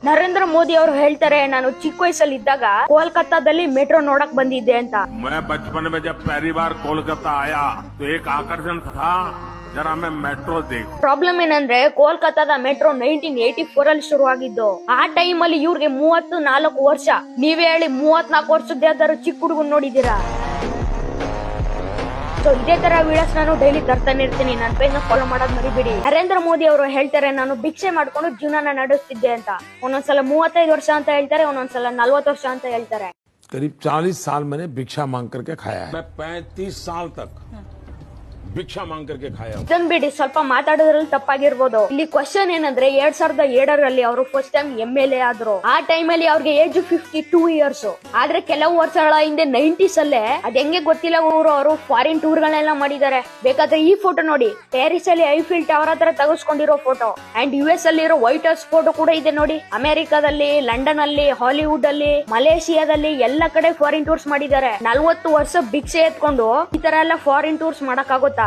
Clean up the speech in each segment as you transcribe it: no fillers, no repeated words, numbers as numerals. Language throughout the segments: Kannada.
ನರೇಂದ್ರ ಮೋದಿ ಅವರು ಹೇಳ್ತಾರೆ, ನಾನು ಚಿಕ್ಕ ವಯಸ್ಸಲ್ಲಿ ಇದ್ದಾಗ ಕೋಲ್ಕತ್ತಾದಲ್ಲಿ ಮೆಟ್ರೋ ನೋಡಕ್ ಬಂದಿದ್ದೆ ಅಂತ. मैं बचपन में जब पहली बार कोलकाता आया तो एक आकर्षण था, जरा मैं मेट्रो देख. ಪ್ರಾಬ್ಲಮ್ ಏನಂದ್ರೆ ಕೋಲ್ಕತ್ತಾದ ಮೆಟ್ರೋ 1984 ಅಲ್ಲಿ ಶುರುವಾಗಿದ್ದು. ಆ ಟೈಮ್ ಅಲ್ಲಿ ಇವ್ರಿಗೆ 34 ವರ್ಷ. ನೀವೇ ಹೇಳಿ, 34 ವರ್ಷದ ಯಾವ್ದಾದ್ರು ಚಿಕ್ಕ ಹುಡುಗನ್ ನೋಡಿದೀರಾ? ಸೊ ಇದೇ ತರ ವಿಡಿಯೋಸ್ ನಾನು ಡೈಲಿ ತರ್ತಾನೆ ಇರ್ತೀನಿ. ನನ್ನ ಪೇಜ್ ಫಾಲೋ ಮಾಡೋದ್ ಮರಿಬೇಡಿ. ನರೇಂದ್ರ ಮೋದಿ ಅವರು ಹೇಳ್ತಾರೆ, ನಾನು ಭಿಕ್ಷೆ ಮಾಡ್ಕೊಂಡು ಜೀವನ ನಡೆಸ್ತಿದ್ದೆ ಅಂತ. ಒಂದೊಂದ್ಸಲ 35 ವರ್ಷ ಅಂತ ಹೇಳ್ತಾರೆ, ಒಂದೊಂದ್ಸಲ 40 ವರ್ಷ ಅಂತ ಹೇಳ್ತಾರೆ. करीब 40 साल मैंने भिक्षा मांग करके खाया है. मैं 35 साल तक ಭಿಕ್ಷಾ ಮಾಂಗ್ ಕರ್ಕೆ ಖಾಯಾ. ಇದನ್ ಬಿಡಿ, ಸ್ವಲ್ಪ ಮಾತಾಡೋದ್ರಲ್ಲಿ ತಪ್ಪಾಗಿರ್ಬೋದು. ಇಲ್ಲಿ ಕ್ವಶನ್ ಏನಂದ್ರೆ 2007ರಲ್ಲಿ ಅವರು ಫಸ್ಟ್ ಟೈಮ್ MLA ಆದ್ರು. ಆ ಟೈಮ್ ಅಲ್ಲಿ ಅವ್ರಿಗೆ ಏಜ್ 52 ಇಯರ್ಸ್. ಆದ್ರೆ ಕೆಲವು ವರ್ಷಗಳ ಹಿಂದೆ 90s ಅಲ್ಲೇ ಅದ್ ಹೆಂಗೆ ಗೊತ್ತಿಲ್ಲ, ಅವರು ಫಾರಿನ್ ಟೂರ್ ಗಳನ್ನೆಲ್ಲ ಮಾಡಿದ್ದಾರೆ. ಬೇಕಾದ್ರೆ ಈ ಫೋಟೋ ನೋಡಿ, ಪ್ಯಾರಿಸ್ ಅಲ್ಲಿ ಐಫಿಲ್ ಟವರ್ ಹತ್ರ ತೆಗೆಸ್ಕೊಂಡಿರೋ ಫೋಟೋ. ಅಂಡ್ US ಅಲ್ಲಿ ಇರೋ ವೈಟ್ ಹೌಸ್ ಫೋಟೋ ಕೂಡ ಇದೆ ನೋಡಿ. ಅಮೆರಿಕಾದಲ್ಲಿ, ಲಂಡನ್ ಅಲ್ಲಿ, ಹಾಲಿವುಡ್ ಅಲ್ಲಿ, ಮಲೇಷಿಯಾದಲ್ಲಿ ಎಲ್ಲ ಕಡೆ ಫಾರಿನ್ ಟೂರ್ಸ್ ಮಾಡಿದ್ದಾರೆ. 40 ವರ್ಷ ಭಿಕ್ಷೆ ಎತ್ಕೊಂಡು ಈ ತರ ಎಲ್ಲ ಫಾರಿನ್ ಟೂರ್ಸ್ ಮಾಡಕ್ಕಾಗುತ್ತಾ?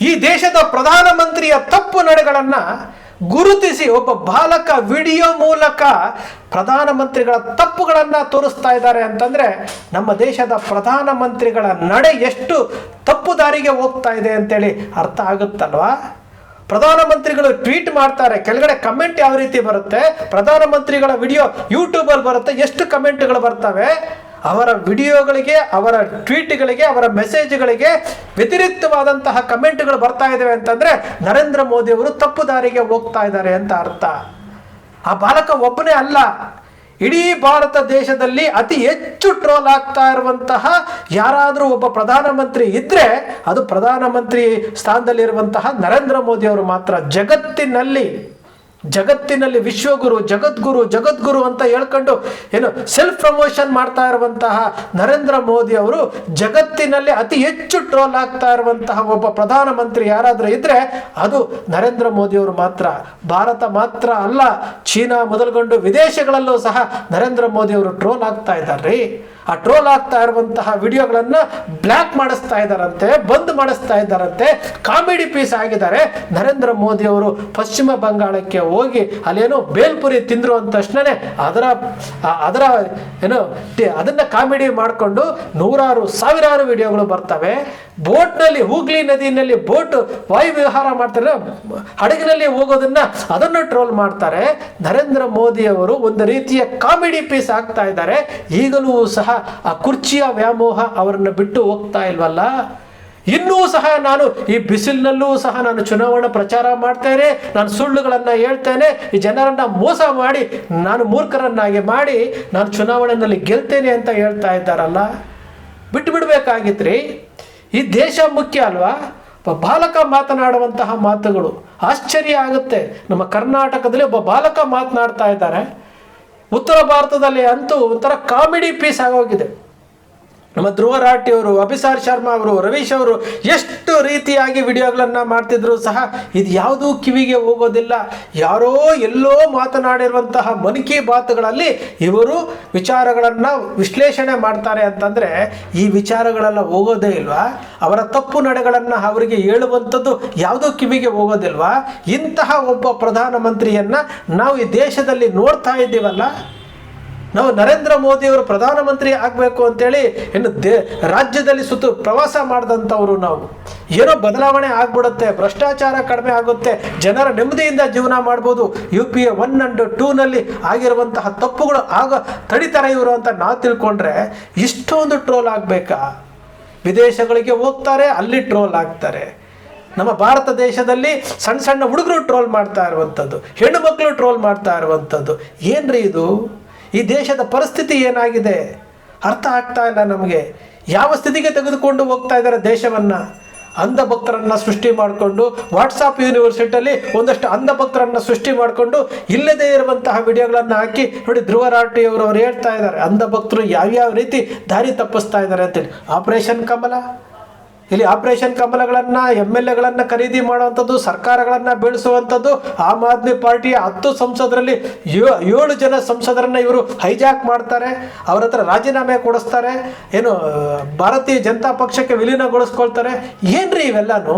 ಈ ದೇಶದ ಪ್ರಧಾನಮಂತ್ರಿಯ ತಪ್ಪು ನಡೆಗಳನ್ನ ಗುರುತಿಸಿ ಒಬ್ಬ ಬಾಲಕ ವಿಡಿಯೋ ಮೂಲಕ ಪ್ರಧಾನಮಂತ್ರಿಗಳ ತಪ್ಪುಗಳನ್ನ ತೋರಿಸ್ತಾ ಇದ್ದಾರೆ ಅಂತಂದ್ರೆ ನಮ್ಮ ದೇಶದ ಪ್ರಧಾನಮಂತ್ರಿಗಳ ನಡೆ ಎಷ್ಟು ತಪ್ಪು ದಾರಿಗೆ ಹೋಗ್ತಾ ಇದೆ ಅಂತೇಳಿ ಅರ್ಥ ಆಗುತ್ತಲ್ವಾ? ಪ್ರಧಾನಮಂತ್ರಿಗಳು ಟ್ವೀಟ್ ಮಾಡ್ತಾರೆ, ಕೆಳಗಡೆ ಕಮೆಂಟ್ ಯಾವ ರೀತಿ ಬರುತ್ತೆ? ಪ್ರಧಾನಮಂತ್ರಿಗಳ ವಿಡಿಯೋ ಯೂಟ್ಯೂಬ್ ಅಲ್ಲಿ ಬರುತ್ತೆ, ಎಷ್ಟು ಕಮೆಂಟ್ಗಳು ಬರ್ತವೆ? ಅವರ ವಿಡಿಯೋಗಳಿಗೆ, ಅವರ ಟ್ವೀಟ್ಗಳಿಗೆ, ಅವರ ಮೆಸೇಜ್ಗಳಿಗೆ ವ್ಯತಿರಿಕ್ತವಾದಂತಹ ಕಮೆಂಟ್ಗಳು ಬರ್ತಾ ಇದಾವೆ ಅಂತಂದ್ರೆ ನರೇಂದ್ರ ಮೋದಿ ಅವರು ತಪ್ಪು ದಾರಿಗೆ ಹೋಗ್ತಾ ಇದ್ದಾರೆ ಅಂತ ಅರ್ಥ. ಆ ಬಾಲಕ ಒಬ್ಬನೇ ಅಲ್ಲ, ಇಡೀ ಭಾರತ ದೇಶದಲ್ಲಿ ಅತಿ ಹೆಚ್ಚು ಟ್ರೋಲ್ ಆಗ್ತಾ ಇರುವಂತಹ ಯಾರಾದರೂ ಒಬ್ಬ ಪ್ರಧಾನಮಂತ್ರಿ ಇದ್ರೆ ಅದು ಪ್ರಧಾನಮಂತ್ರಿ ಸ್ಥಾನದಲ್ಲಿರುವಂತಹ ನರೇಂದ್ರ ಮೋದಿ ಅವರು ಮಾತ್ರ. ಜಗತ್ತಿನಲ್ಲಿ ವಿಶ್ವಗುರು, ಜಗದ್ಗುರು ಅಂತ ಹೇಳ್ಕೊಂಡು ಏನು ಸೆಲ್ಫ್ ಪ್ರಮೋಷನ್ ಮಾಡ್ತಾ ಇರುವಂತಹ ನರೇಂದ್ರ ಮೋದಿ ಅವರು ಜಗತ್ತಿನಲ್ಲಿ ಅತಿ ಹೆಚ್ಚು ಟ್ರೋಲ್ ಆಗ್ತಾ ಇರುವಂತಹ ಒಬ್ಬ ಪ್ರಧಾನಮಂತ್ರಿ ಯಾರಾದರೂ ಇದ್ರೆ ಅದು ನರೇಂದ್ರ ಮೋದಿ ಅವರು ಮಾತ್ರ. ಭಾರತ ಮಾತ್ರ ಅಲ್ಲ, ಚೀನಾ ಮೊದಲುಗೊಂಡು ವಿದೇಶಗಳಲ್ಲೂ ಸಹ ನರೇಂದ್ರ ಮೋದಿ ಅವರು ಟ್ರೋಲ್ ಆಗ್ತಾ ಇದ್ದಾರೆ. ಆ ಟ್ರೋಲ್ ಆಗ್ತಾ ಇರುವಂತಹ ವಿಡಿಯೋಗಳನ್ನ ಬ್ಲಾಕ್ ಮಾಡಿಸ್ತಾ ಇದ್ದಾರಂತೆ, ಬಂದ್ ಮಾಡಿಸ್ತಾ ಇದ್ದಾರಂತೆ, ಕಾಮಿಡಿ ಪೀಸ್ ಆಗಿದ್ದಾರೆ. ನರೇಂದ್ರ ಮೋದಿ ಅವರು ಪಶ್ಚಿಮ ಬಂಗಾಳಕ್ಕೆ ಹೋಗಿ ಅಲ್ಲೇನೋ ಬೇಲ್ಪುರಿ ತಿಂದ್ರು ಅಂದ ತಕ್ಷಣನೇ ಅದರ ಏನು ಅದನ್ನ ಕಾಮಿಡಿ ಮಾಡಿಕೊಂಡು ಸಾವಿರಾರು ವಿಡಿಯೋಗಳು ಬರ್ತವೆ. ಬೋಟ್ನಲ್ಲಿ, ಹೂಗ್ಲಿ ನದಿನಲ್ಲಿ ಬೋಟ್ ವಾಯು ವಿಹಾರ ಮಾಡ್ತಾರೆ, ಹಡಗಿನಲ್ಲಿ ಹೋಗೋದನ್ನ ಅದನ್ನು ಟ್ರೋಲ್ ಮಾಡ್ತಾರೆ. ನರೇಂದ್ರ ಮೋದಿ ಅವರು ಒಂದು ರೀತಿಯ ಕಾಮಿಡಿ ಪೀಸ್ ಆಗ್ತಾ ಇದ್ದಾರೆ. ಈಗಲೂ ಸಹ ಆ ಕುರ್ಚಿಯ ವ್ಯಾಮೋಹ ಅವರನ್ನು ಬಿಟ್ಟು ಹೋಗ್ತಾ ಇಲ್ವಲ್ಲ. ಇನ್ನೂ ಸಹ ನಾನು ಈ ಬಿಸಿಲಿನಲ್ಲೂ ಸಹ ನಾನು ಚುನಾವಣಾ ಪ್ರಚಾರ ಮಾಡ್ತೇನೆ, ನಾನು ಸುಳ್ಳುಗಳನ್ನು ಹೇಳ್ತೇನೆ, ಈ ಜನರನ್ನ ಮೋಸ ಮಾಡಿ ನಾನು ಮೂರ್ಖರನ್ನಾಗಿ ಮಾಡಿ ನಾನು ಚುನಾವಣೆಯಲ್ಲಿ ಗೆಲ್ತೇನೆ ಅಂತ ಹೇಳ್ತಾ ಇದ್ದಾರಲ್ಲ. ಬಿಟ್ಟು ಬಿಡಬೇಕಾಗಿತ್ರಿ. ಈ ದೇಶ ಮುಖ್ಯ ಅಲ್ವಾ? ಬಾಲಕ ಮಾತನಾಡುವಂತಹ ಮಾತುಗಳು ಆಶ್ಚರ್ಯ ಆಗುತ್ತೆ. ನಮ್ಮ ಕರ್ನಾಟಕದಲ್ಲಿ ಒಬ್ಬ ಬಾಲಕ ಮಾತನಾಡ್ತಾ ಇದ್ದಾರೆ. ಉತ್ತರ ಭಾರತದಲ್ಲಿ ಅಂತೂ ಒಂಥರ ಕಾಮಿಡಿ ಪೀಸ್ ಆಗೋಗಿದೆ. ನಮ್ಮ ಧ್ರುವ ರಾಠಿ ಅವರು, ಅಭಿಸಾರ್ ಶರ್ಮಾ ಅವರು, ರವೀಶ್ ಅವರು ಎಷ್ಟು ರೀತಿಯಾಗಿ ವಿಡಿಯೋಗಳನ್ನು ಮಾಡ್ತಿದ್ರು ಸಹ ಇದು ಯಾವುದೂ ಕಿವಿಗೆ ಹೋಗೋದಿಲ್ಲ. ಯಾರೋ ಎಲ್ಲೋ ಮಾತನಾಡಿರುವಂತಹ ಮನ್ ಕಿ ಬಾತ್ಗಳಲ್ಲಿ ಇವರು ವಿಚಾರಗಳನ್ನು ವಿಶ್ಲೇಷಣೆ ಮಾಡ್ತಾರೆ ಅಂತಂದರೆ ಈ ವಿಚಾರಗಳೆಲ್ಲ ಹೋಗೋದೇ ಇಲ್ವಾ? ಅವರ ತಪ್ಪು ನಡೆಗಳನ್ನು ಅವರಿಗೆ ಹೇಳುವಂಥದ್ದು ಯಾವುದೂ ಕಿವಿಗೆ ಹೋಗೋದಿಲ್ವಾ? ಇಂತಹ ಒಬ್ಬ ಪ್ರಧಾನಮಂತ್ರಿಯನ್ನು ನಾವು ಈ ದೇಶದಲ್ಲಿ ನೋಡ್ತಾ ಇದ್ದೀವಲ್ಲ. ನಾವು ನರೇಂದ್ರ ಮೋದಿ ಅವರು ಪ್ರಧಾನಮಂತ್ರಿ ಆಗಬೇಕು ಅಂತೇಳಿ ಇನ್ನು ರಾಜ್ಯದಲ್ಲಿ ಪ್ರವಾಸ ಮಾಡಿದಂಥವ್ರು ನಾವು. ಏನೋ ಬದಲಾವಣೆ ಆಗ್ಬಿಡುತ್ತೆ, ಭ್ರಷ್ಟಾಚಾರ ಕಡಿಮೆ ಆಗುತ್ತೆ, ಜನರ ನೆಮ್ಮದಿಯಿಂದ ಜೀವನ ಮಾಡ್ಬೋದು, UPA 1 and 2ನಲ್ಲಿ ಆಗಿರುವಂತಹ ತಪ್ಪುಗಳು ತಡಿತಾರೆ ಇವರು ಅಂತ ನಾವು ತಿಳ್ಕೊಂಡ್ರೆ ಇಷ್ಟೊಂದು ಟ್ರೋಲ್ ಆಗಬೇಕಾ? ವಿದೇಶಗಳಿಗೆ ಹೋಗ್ತಾರೆ, ಅಲ್ಲಿ ಟ್ರೋಲ್ ಆಗ್ತಾರೆ. ನಮ್ಮ ಭಾರತ ದೇಶದಲ್ಲಿ ಸಣ್ಣ ಸಣ್ಣ ಹುಡುಗರು ಟ್ರೋಲ್ ಮಾಡ್ತಾ ಇರುವಂಥದ್ದು, ಹೆಣ್ಣು ಮಕ್ಕಳು ಟ್ರೋಲ್ ಮಾಡ್ತಾ ಇರುವಂಥದ್ದು. ಏನ್ರಿ ಇದು? ಈ ದೇಶದ ಪರಿಸ್ಥಿತಿ ಏನಾಗಿದೆ ಅರ್ಥ ಆಗ್ತಾ ಇಲ್ಲ ನಮಗೆ. ಯಾವ ಸ್ಥಿತಿಗೆ ತೆಗೆದುಕೊಂಡು ಹೋಗ್ತಾ ಇದ್ದಾರೆ ದೇಶವನ್ನು? ಅಂಧಭಕ್ತರನ್ನು ಸೃಷ್ಟಿ ಮಾಡಿಕೊಂಡು ವಾಟ್ಸಾಪ್ ಯೂನಿವರ್ಸಿಟಿಯಲ್ಲಿ ಒಂದಷ್ಟು ಅಂಧಭಕ್ತರನ್ನು ಸೃಷ್ಟಿ ಮಾಡಿಕೊಂಡು ಇಲ್ಲದೇ ಇರುವಂತಹ ವಿಡಿಯೋಗಳನ್ನು ಹಾಕಿ ನೋಡಿ. ಧ್ರುವ ರಾಠಿ ಅವರು ಹೇಳ್ತಾ ಇದ್ದಾರೆ ಅಂಧಭಕ್ತರು ಯಾವ್ಯಾವ ರೀತಿ ದಾರಿ ತಪ್ಪಿಸ್ತಾ ಇದ್ದಾರೆ ಅಂತೇಳಿ. ಆಪರೇಷನ್ ಕಮಲ, ಇಲ್ಲಿ ಆಪರೇಷನ್ ಕಮಲಗಳನ್ನು MLAಗಳನ್ನು ಖರೀದಿ ಮಾಡುವಂಥದ್ದು, ಸರ್ಕಾರಗಳನ್ನು ಬೀಳಿಸುವಂಥದ್ದು. ಆಮ್ ಆದ್ಮಿ ಪಾರ್ಟಿಯ 10 ಸಂಸದರಲ್ಲಿ 7 ಜನ ಸಂಸದರನ್ನ ಇವರು ಹೈಜಾಕ್ ಮಾಡ್ತಾರೆ, ಅವರ ಹತ್ರ ರಾಜೀನಾಮೆ ಕೊಡಿಸ್ತಾರೆ, ಏನು ಭಾರತೀಯ ಜನತಾ ಪಕ್ಷಕ್ಕೆ ವಿಲೀನಗೊಳಿಸ್ಕೊಳ್ತಾರೆ. ಏನ್ರಿ ಇವೆಲ್ಲನೂ?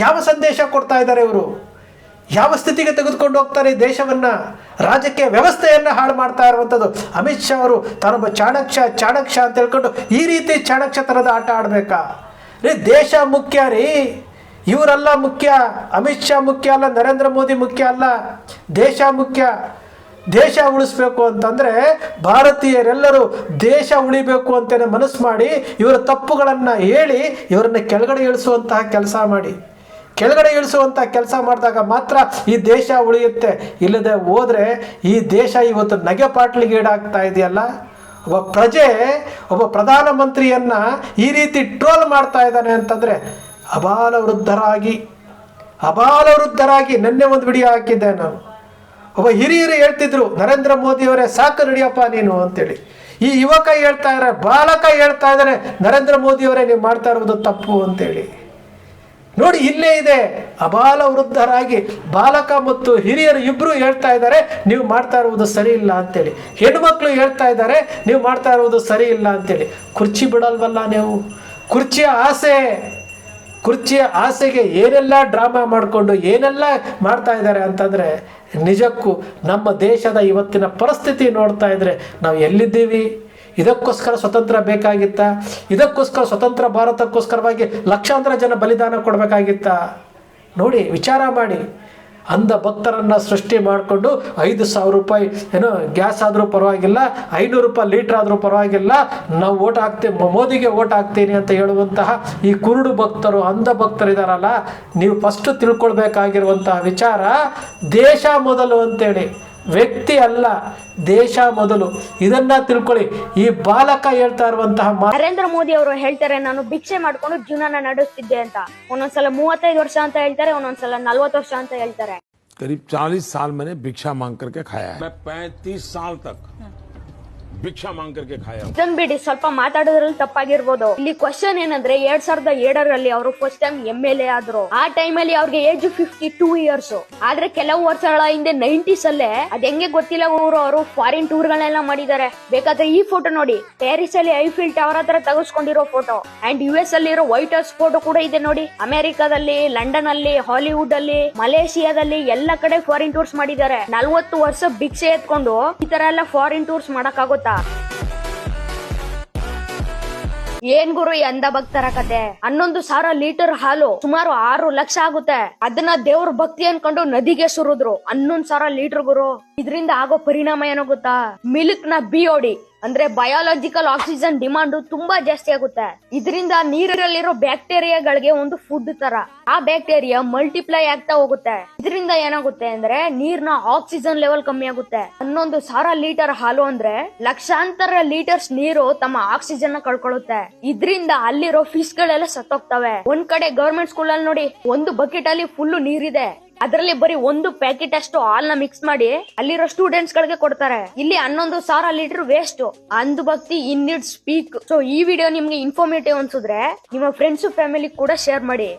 ಯಾವ ಸಂದೇಶ ಕೊಡ್ತಾ ಇದ್ದಾರೆ ಇವರು? ಯಾವ ಸ್ಥಿತಿಗೆ ತೆಗೆದುಕೊಂಡು ಹೋಗ್ತಾರೆ ಈ ದೇಶವನ್ನ, ರಾಜಕೀಯ ವ್ಯವಸ್ಥೆಯನ್ನ ಹಾಳು ಮಾಡ್ತಾ ಇರುವಂಥದ್ದು. ಅಮಿತ್ ಶಾ ಅವರು ತಾನೊಬ್ಬ ಚಾಣಕ್ಯ ಅಂತ ಹೇಳ್ಕೊಂಡು ಈ ರೀತಿ ಚಾಣಕ್ಯತನದ ಆಟ ಆಡ್ಬೇಕಾ ರೀ? ದೇಶ ಮುಖ್ಯ ರೀ, ಇವರೆಲ್ಲ ಮುಖ್ಯ. ಅಮಿತ್ ಶಾ ಮುಖ್ಯ ಅಲ್ಲ, ನರೇಂದ್ರ ಮೋದಿ ಮುಖ್ಯ ಅಲ್ಲ, ದೇಶ ಮುಖ್ಯ. ದೇಶ ಉಳಿಸ್ಬೇಕು ಅಂತಂದ್ರೆ ಭಾರತೀಯರೆಲ್ಲರೂ ದೇಶ ಉಳಿಬೇಕು ಅಂತೇನೆ ಮನಸ್ಸು ಮಾಡಿ ಇವರ ತಪ್ಪುಗಳನ್ನು ಹೇಳಿ ಇವರನ್ನ ಕೆಳಗಡೆ ಇಳಿಸುವಂತಹ ಕೆಲಸ ಮಾಡಿ. ಕೆಳಗಡೆ ಇಳಿಸುವಂಥ ಕೆಲಸ ಮಾಡಿದಾಗ ಮಾತ್ರ ಈ ದೇಶ ಉಳಿಯುತ್ತೆ. ಇಲ್ಲದೆ ಹೋದರೆ ಈ ದೇಶ ಇವತ್ತು ನಗೆಪಾಟ್ಲಿಗೆ ಈಡಾಗ್ತಾ ಇದೆಯಲ್ಲ. ಒಬ್ಬ ಪ್ರಜೆ ಒಬ್ಬ ಪ್ರಧಾನಮಂತ್ರಿಯನ್ನ ಈ ರೀತಿ ಟ್ರೋಲ್ ಮಾಡ್ತಾ ಇದ್ದಾನೆ ಅಂತಂದರೆ ಅಬಾಲ ವೃದ್ಧರಾಗಿ ನಿನ್ನೆ ಒಂದು ವಿಡಿಯೋ ಹಾಕಿದ್ದೆ ನಾನು. ಒಬ್ಬ ಹಿರಿಯರು ಹೇಳ್ತಿದ್ರು, ನರೇಂದ್ರ ಮೋದಿಯವರೇ ಸಾಕು ನಡಿಯಪ್ಪ ನೀನು ಅಂತೇಳಿ. ಈ ಯುವಕ ಹೇಳ್ತಾ ಇದ್ದಾರೆ, ಬಾಲಕ ಹೇಳ್ತಾ ಇದ್ದಾನೆ, ನರೇಂದ್ರ ಮೋದಿಯವರೇ ನೀವು ಮಾಡ್ತಾ ಇರೋದು ತಪ್ಪು ಅಂತೇಳಿ. ನೋಡಿ, ಇಲ್ಲೇ ಇದೆ. ಅಬಾಲ ವೃದ್ಧರಾಗಿ ಬಾಲಕ ಮತ್ತು ಹಿರಿಯರು ಇಬ್ಬರು ಹೇಳ್ತಾ ಇದ್ದಾರೆ ನೀವು ಮಾಡ್ತಾ ಇರುವುದು ಸರಿ ಇಲ್ಲ ಅಂತೇಳಿ. ಹೆಣ್ಮಕ್ಳು ಹೇಳ್ತಾ ಇದ್ದಾರೆ ನೀವು ಮಾಡ್ತಾ ಇರುವುದು ಸರಿ ಇಲ್ಲ ಅಂತೇಳಿ. ಕುರ್ಚಿ ಬಿಡಲ್ವಲ್ಲ ನೀವು? ಕುರ್ಚಿಯ ಆಸೆಗೆ ಏನೆಲ್ಲ ಡ್ರಾಮಾ ಮಾಡಿಕೊಂಡು ಏನೆಲ್ಲ ಮಾಡ್ತಾ ಇದ್ದಾರೆ ಅಂತಂದರೆ ನಿಜಕ್ಕೂ ನಮ್ಮ ದೇಶದ ಇವತ್ತಿನ ಪರಿಸ್ಥಿತಿ ನೋಡ್ತಾ ಇದ್ರೆ ನಾವು ಎಲ್ಲಿದ್ದೀವಿ? ಇದಕ್ಕೋಸ್ಕರ ಸ್ವತಂತ್ರ ಬೇಕಾಗಿತ್ತಾ? ಇದಕ್ಕೋಸ್ಕರ ಸ್ವತಂತ್ರ ಭಾರತಕ್ಕೋಸ್ಕರವಾಗಿ ಲಕ್ಷಾಂತರ ಜನ ಬಲಿದಾನ ಕೊಡಬೇಕಾಗಿತ್ತಾ? ನೋಡಿ, ವಿಚಾರ ಮಾಡಿ. ಅಂಧ ಭಕ್ತರನ್ನು ಸೃಷ್ಟಿ ಮಾಡಿಕೊಂಡು 5,000 ರೂಪಾಯಿ ಏನೋ ಗ್ಯಾಸ್ ಆದರೂ ಪರವಾಗಿಲ್ಲ, 500 ರೂಪಾಯಿ ಲೀಟ್ರ್ ಆದರೂ ಪರವಾಗಿಲ್ಲ, ನಾವು ಓಟ್ ಹಾಕ್ತೀವಿ, ಮೋದಿಗೆ ಓಟ್ ಹಾಕ್ತೀನಿ ಅಂತ ಹೇಳುವಂತಹ ಈ ಕುರುಡು ಭಕ್ತರು, ಅಂಧ ಭಕ್ತರಿದಾರಲ್ಲ, ನೀವು ಫಸ್ಟ್ ತಿಳ್ಕೊಳ್ಬೇಕಾಗಿರುವಂತಹ ವಿಚಾರ ದೇಶ ಮೊದಲು ಅಂತೇಳಿ. ವ್ಯಕ್ತಿ ಅಲ್ಲ, ದೇಶ ಮೊದಲು. ಇದನ್ನ ತಿಳ್ಕೊಳ್ಳಿ. ಈ ಬಾಲಕ ಹೇಳ್ತಾ ಇರುವಂತಹ ನರೇಂದ್ರ ಮೋದಿ ಅವರು ಹೇಳ್ತಾರೆ ನಾನು ಭಿಕ್ಷೆ ಮಾಡ್ಕೊಂಡು ಜೀವನ ನಡೆಸ್ತಿದ್ದೆ ಅಂತ. ಒಂದೊಂದ್ಸಲ 35 ವರ್ಷ ಅಂತ ಹೇಳ್ತಾರೆ, ಒಂದೊಂದ್ಸಲ 40 ವರ್ಷ ಅಂತ ಹೇಳ್ತಾರೆ. करीब 40 साल मैंने भिक्षा मांग करके खाया है. मैं 35 साल तक ಭಿಕ್ಷಾ ಮಾಂಗ್ ಕರ್ಕೆ ಖಾಯಾ. ಇದನ್ ಬಿಡಿ, ಸ್ವಲ್ಪ ಮಾತಾಡೋದ್ರಲ್ಲಿ ತಪ್ಪಾಗಿರ್ಬೋದು. ಇಲ್ಲಿ ಕ್ವಶನ್ ಏನಂದ್ರೆ 2007ರಲ್ಲಿ ಅವರು ಫಸ್ಟ್ ಟೈಮ್ MLA ಆದ್ರು. ಆ ಟೈಮಲ್ಲಿ ಅವ್ರಿಗೆ ಏಜ್ 52 ಇಯರ್ಸ್. ಆದ್ರೆ ಕೆಲವು ವರ್ಷಗಳ ಹಿಂದೆ 90s ಅಲ್ಲೇ ಅದ್ ಹೆಂಗೆ ಗೊತ್ತಿಲ್ಲ ಅವರು ಫಾರಿನ್ ಟೂರ್ ಗಳನ್ನೆಲ್ಲ ಮಾಡಿದ್ದಾರೆ. ಬೇಕಾದ್ರೆ ಈ ಫೋಟೋ ನೋಡಿ, ಪ್ಯಾರಿಸ್ ಅಲ್ಲಿ ಐಫಿಲ್ ಟವರ್ ಹತ್ರ ತೆಗೆಸ್ಕೊಂಡಿರೋ ಫೋಟೋ ಅಂಡ್ US ಅಲ್ಲಿರೋ ವೈಟ್ ಹೌಸ್ ಫೋಟೋ ಕೂಡ ಇದೆ ನೋಡಿ. ಅಮೆರಿಕಾದಲ್ಲಿ, ಲಂಡನ್ ಅಲ್ಲಿ, ಹಾಲಿವುಡ್ ಅಲ್ಲಿ, ಮಲೇಷಿಯಾದಲ್ಲಿ ಎಲ್ಲ ಕಡೆ ಫಾರಿನ್ ಟೂರ್ಸ್ ಮಾಡಿದ್ದಾರೆ. 40 ವರ್ಷ ಭಿಕ್ಷೆ ಎತ್ಕೊಂಡು ಈ ತರ ಎಲ್ಲ ಫಾರಿನ್ ಟೂರ್ಸ್ ಮಾಡಕ್ಕಾಗುತ್ತೆ? ಏನ್ ಗುರು ಈ ಅಂಧ ಭಕ್ತರ ಕತೆ? 11,000 ಲೀಟರ್ ಹಾಲು ಸುಮಾರು 6 ಲಕ್ಷ ಆಗುತ್ತೆ. ಅದನ್ನ ದೇವ್ರ ಭಕ್ತಿ ಅನ್ಕೊಂಡು ನದಿಗೆ ಸುರಿದ್ರು. 11,000 ಲೀಟರ್ ಗುರು. ಇದರಿಂದ ಆಗೋ ಪರಿಣಾಮ ಏನೋ ಗೊತ್ತಾ? ಮಿಲ್ಕ್ ನ BOD ಅಂದ್ರೆ ಬಯಾಲಜಿಕಲ್ ಆಕ್ಸಿಜನ್ ಡಿಮಾಂಡ್ ತುಂಬಾ ಜಾಸ್ತಿ ಆಗುತ್ತೆ. ಇದರಿಂದ ನೀರಲ್ಲಿರೋ ಬ್ಯಾಕ್ಟೀರಿಯಾಗಳಿಗೆ ಒಂದು ಫುಡ್ ತರ. ಆ ಬ್ಯಾಕ್ಟೀರಿಯಾ ಮಲ್ಟಿಪ್ಲೈ ಆಗ್ತಾ ಹೋಗುತ್ತೆ. ಇದರಿಂದ ಏನಾಗುತ್ತೆ ಅಂದ್ರೆ ನೀರ್ನ ಆಕ್ಸಿಜನ್ ಲೆವೆಲ್ ಕಮ್ಮಿ ಆಗುತ್ತೆ. 11,000 ಲೀಟರ್ ಹಾಲು ಅಂದ್ರೆ ಲಕ್ಷಾಂತರ ಲೀಟರ್ಸ್ ನೀರು ತಮ್ಮ ಆಕ್ಸಿಜನ್ ನ ಕಳ್ಕೊಳ್ಳುತ್ತೆ. ಇದರಿಂದ ಅಲ್ಲಿರೋ ಫಿಶ್ ಗಳೆಲ್ಲ ಸತ್ತೋಗ್ತವೆ. ಒಂದ್ ಕಡೆ ಗವರ್ಮೆಂಟ್ ಸ್ಕೂಲ್ ಅಲ್ಲಿ ನೋಡಿ, ಒಂದು ಬಕೆಟ್ ಅಲ್ಲಿ ಫುಲ್ ನೀರಿದೆ, ಅದರಲ್ಲಿ ಬರೀ 1 ಪ್ಯಾಕೆಟ್ ಅಷ್ಟು ಹಾಲ್ನ ಮಿಕ್ಸ್ ಮಾಡಿ ಅಲ್ಲಿರೋ ಸ್ಟೂಡೆಂಟ್ಸ್ ಗಳಿಗೆ ಕೊಡ್ತಾರೆ. ಇಲ್ಲಿ 11,000 ಲೀಟರ್ ವೇಸ್ಟ್. ಅಂಧ ಭಕ್ತಿ ಇನ್ ಇಟ್ ಸ್ಪೀಕ್. ಸೊ ಈ ವಿಡಿಯೋ ನಿಮ್ಗೆ ಇನ್ಫಾರ್ಮೇಟಿವ್ ಅನ್ಸಿದ್ರೆ ನಿಮ್ಮ ಫ್ರೆಂಡ್ಸ್ ಫ್ಯಾಮಿಲಿ ಕೂಡ ಶೇರ್ ಮಾಡಿ.